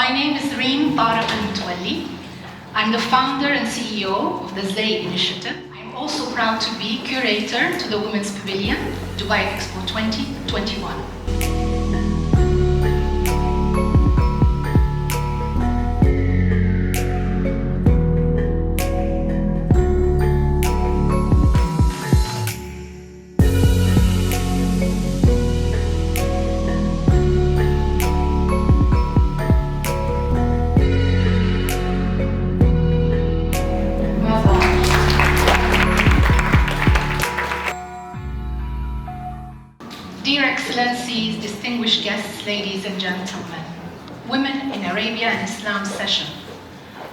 My name is Reem Tariq Al-Mutawalli. I'm the founder and CEO of the ZAY Initiative. I'm also proud to be curator to the Women's Pavilion, Dubai Expo 2021. Dear Excellencies, distinguished guests, ladies and gentlemen, Women in Arabia and Islam session.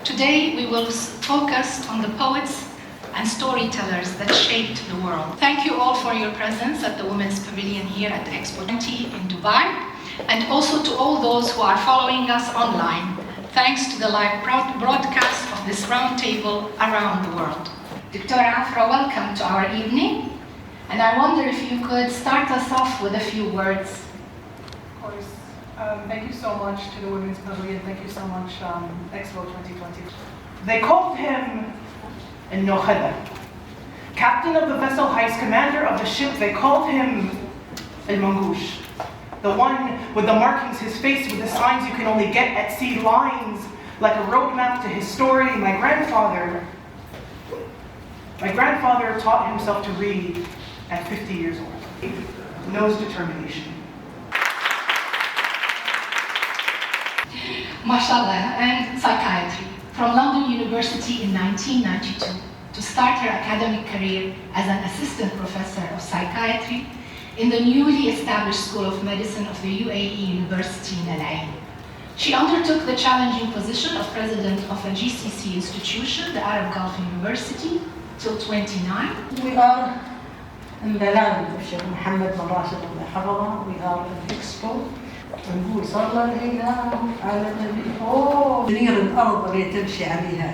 Today we will focus on the poets and storytellers that shaped the world. Thank you all for your presence at the Women's Pavilion here at Expo 20 in Dubai, and also to all those who are following us online, thanks to the live broadcast of this roundtable around the world. Dr. Afra, welcome to our evening. And I wonder if you could start us off with a few words. Of course. Thank you so much to the Women's Pavilion. Thank you so much, Expo 2020. They called him Al-Nokhada, captain of the vessel, highest commander of the ship. They called him Al-Mangush, the one with the markings, his face with the signs you can only get at sea, lines like a roadmap to his story. My grandfather taught himself to read at 50 years old. Knows determination. Mashallah, and psychiatry. From London University in 1992 to start her academic career as an assistant professor of psychiatry in the newly established School of Medicine of the UAE University in Al Ain. She undertook the challenging position of president of a GCC institution, the Arab Gulf University, till 29. We are in the land of Sheikh Mohammed bin Rashid Al Hafidhah. We are in Expo. ونقول صلى الإله على النبي. تنير الأرض اللي تمشي عليها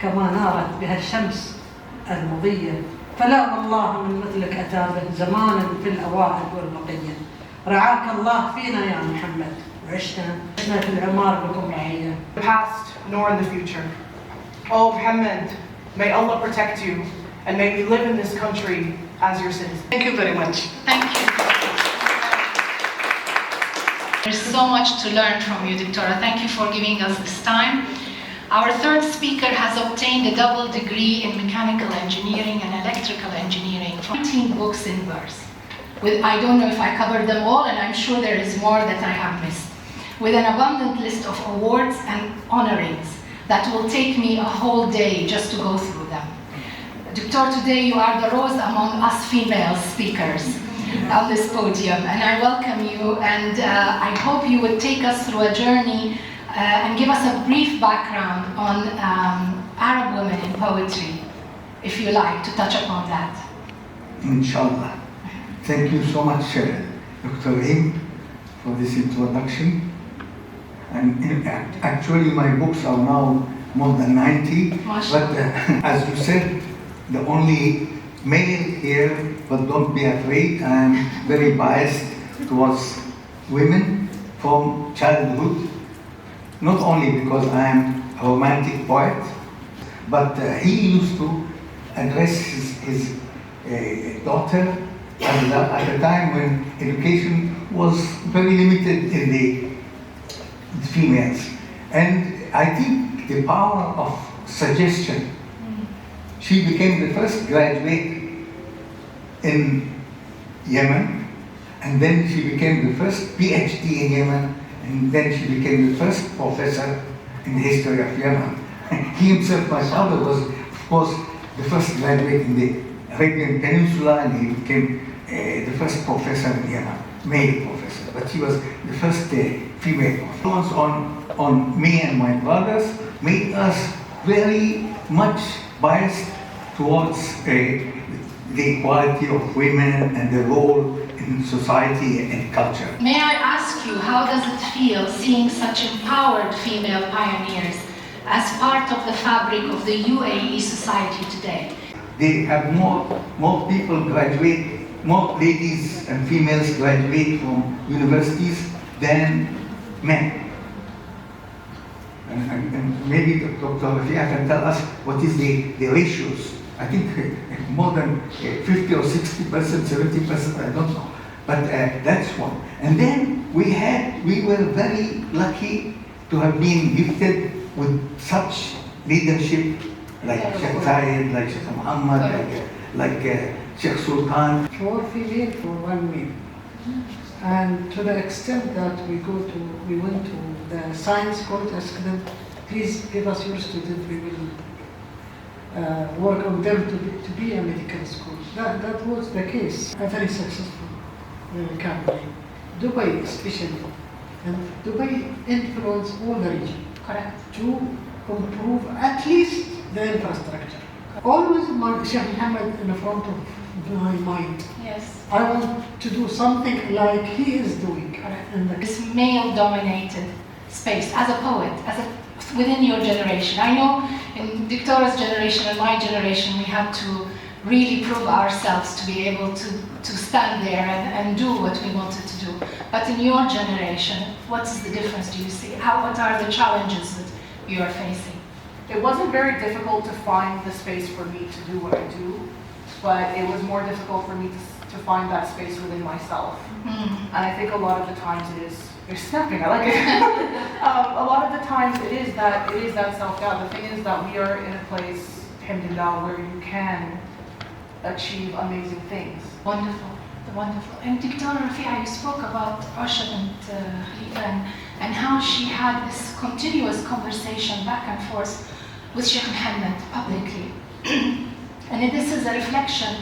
كما نارت بها الشمس المضية. فلا والله من مثلك أتى به زمانا في الأوائل والبقية. رعاك الله فينا يا محمد وعشنا في العمار بكم رعية. The past nor in the future. Oh Muhammad, may Allah protect you, and may we live in this country as your citizens. Thank you very much. Thank you. There's so much to learn from you, Dr. Thank you for giving us this time. Our third speaker has obtained a double degree in mechanical engineering and electrical engineering from 19 books in verse. I don't know if I covered them all, and I'm sure there is more that I have missed. With an abundant list of awards and honorings that will take me a whole day just to go through them. Doctor, today you are the rose among us female speakers on this podium, and I welcome you, and I hope you would take us through a journey and give us a brief background on Arab women in poetry, if you like, to touch upon that. Inshallah. Thank you so much, Dr. Reem, for this introduction. And actually my books are now more than 90, but as you said, the only male here, but don't be afraid, I am very biased towards women from childhood, not only because I am a romantic poet, but he used to address his daughter at a time when education was very limited in the females. And I think the power of suggestion. She became the first graduate in Yemen, and then she became the first PhD in Yemen, and then she became the first professor in the history of Yemen. He himself, my father, was, of course, the first graduate in the Arabian Peninsula, and he became the first professor in Yemen, male professor, but she was the first female. Influence on me and my brothers made us very much biased towards the equality of women and the role in society and culture. May I ask you, how does it feel seeing such empowered female pioneers as part of the fabric of the UAE society today? They have more people graduate, more ladies and females graduate from universities than men. and maybe Dr. Rafia can tell us what is the ratios. I think more than 50 or 60%, 70%, I don't know. But that's one. And then we were very lucky to have been gifted with such leadership like Sheikh Zayed, like Sheikh Muhammad, like Sheikh Sultan. For female, for 1 male. And to the extent that we went to the science college, asked them, please give us your student, we will work on them to be a medical school. That was the case. A very successful company. Dubai especially. And Dubai influenced all the region. Correct. To improve at least the infrastructure. Always Sheikh Mohammed in the front of my mind. Yes. I want to do something like he is doing. Correct. In the This male-dominated space, as a poet, within your generation. I know in Victoria's generation and my generation, we had to really prove ourselves to be able to stand there and do what we wanted to do. But in your generation, what is the difference do you see? What are the challenges that you are facing? It wasn't very difficult to find the space for me to do what I do, but it was more difficult for me to find that space within myself. And I think a lot of the times it is, you're snapping, I like it. A lot of the times it is that self-doubt. The thing is that we are in a place, alhamdulillah, where you can achieve amazing things. Wonderful, wonderful. And Dr. Rafia, you spoke about Rashid and Khalifa and how she had this continuous conversation back and forth with Sheikh Mohammed publicly. And this is a reflection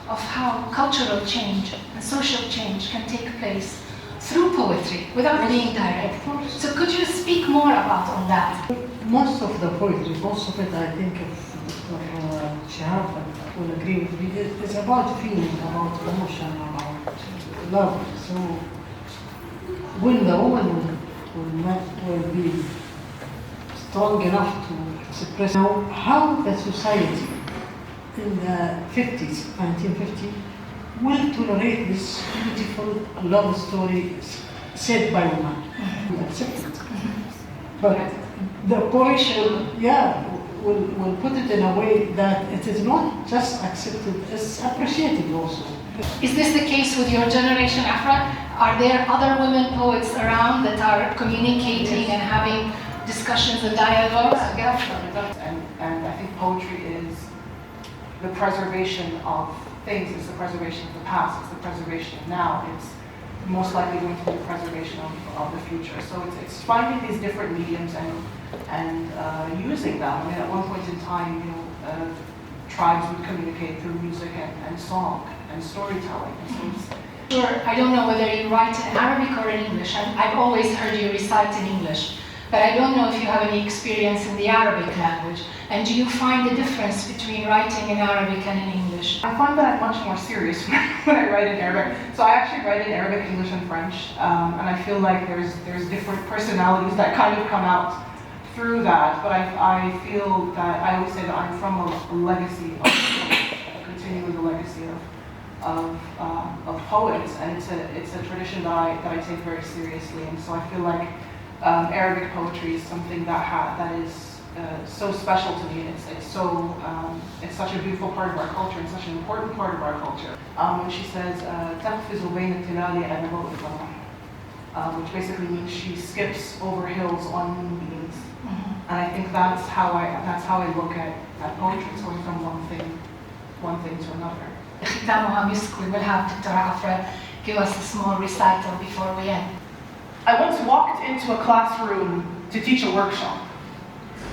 of how cultural change and social change can take place through poetry, without being direct. So could you speak more about on that? most of the poetry, most of it I think Dr. Shihab will agree with me, it's about feeling, about emotion, about love. So when the woman will be strong enough to express how the society in the 50s, 1950, will tolerate this beautiful love story said by women. We accept it. But the poetry, will put it in a way that it is not just accepted, it's appreciated also. Is this the case with your generation, Afra? Are there other women poets around that are communicating and having discussions and dialogues? And I think poetry is the preservation of things, it's the preservation of the past, it's the preservation of now, it's most likely going to be the preservation of the future. So it's finding these different mediums and using them. I mean, at one point in time, tribes would communicate through music and song and storytelling. So I don't know whether you write in Arabic or in English. I've always heard you recite in English, but I don't know if you have any experience in the Arabic language. And do you find the difference between writing in Arabic and in English? I find that I'm much more serious when I write in Arabic. So I actually write in Arabic, English, and French, and I feel like there's different personalities that kind of come out through that. But I feel that I always say that I'm from a legacy of poets, continuing the legacy of poets, and it's a tradition that I take very seriously. And so I feel like Arabic poetry is something that is so special to me. It's such a beautiful part of our culture and such an important part of our culture. When she says تقفز بين التلال على ضوء القمر, which basically means she skips over hills on moonbeams. And I think that's how I look at poetry. It's going from one thing to another. We will have Dr. Afra give us a small recital before we end. I once walked into a classroom to teach a workshop.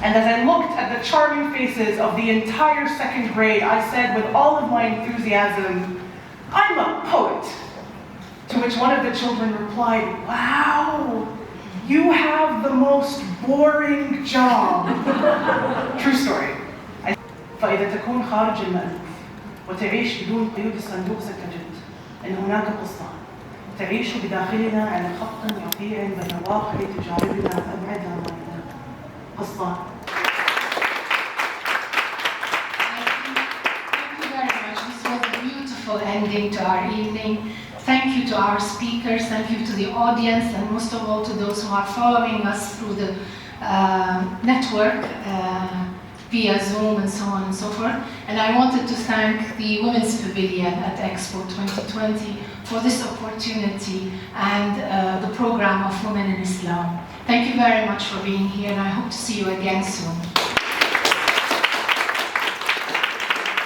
And as I looked at the charming faces of the entire second grade, I said with all of my enthusiasm, "I'm a poet." To which one of the children replied, "Wow, you have the most boring job." True story. فإذا تكون خارج المألوف وتعيش بدون قيود الصندوق ستجد أن هناك قصة تعيش بداخلنا على خط يطيع بين واقع تجاربنا فأبعدها عننا. قصة. Thank you very much. This was a beautiful ending to our evening. Thank you to our speakers, thank you to the audience, and most of all to those who are following us through the network via Zoom and so on and so forth. And I wanted to thank the Women's Pavilion at Expo 2020 for this opportunity and the program of Women in Islam. Thank you very much for being here, and I hope to see you again soon.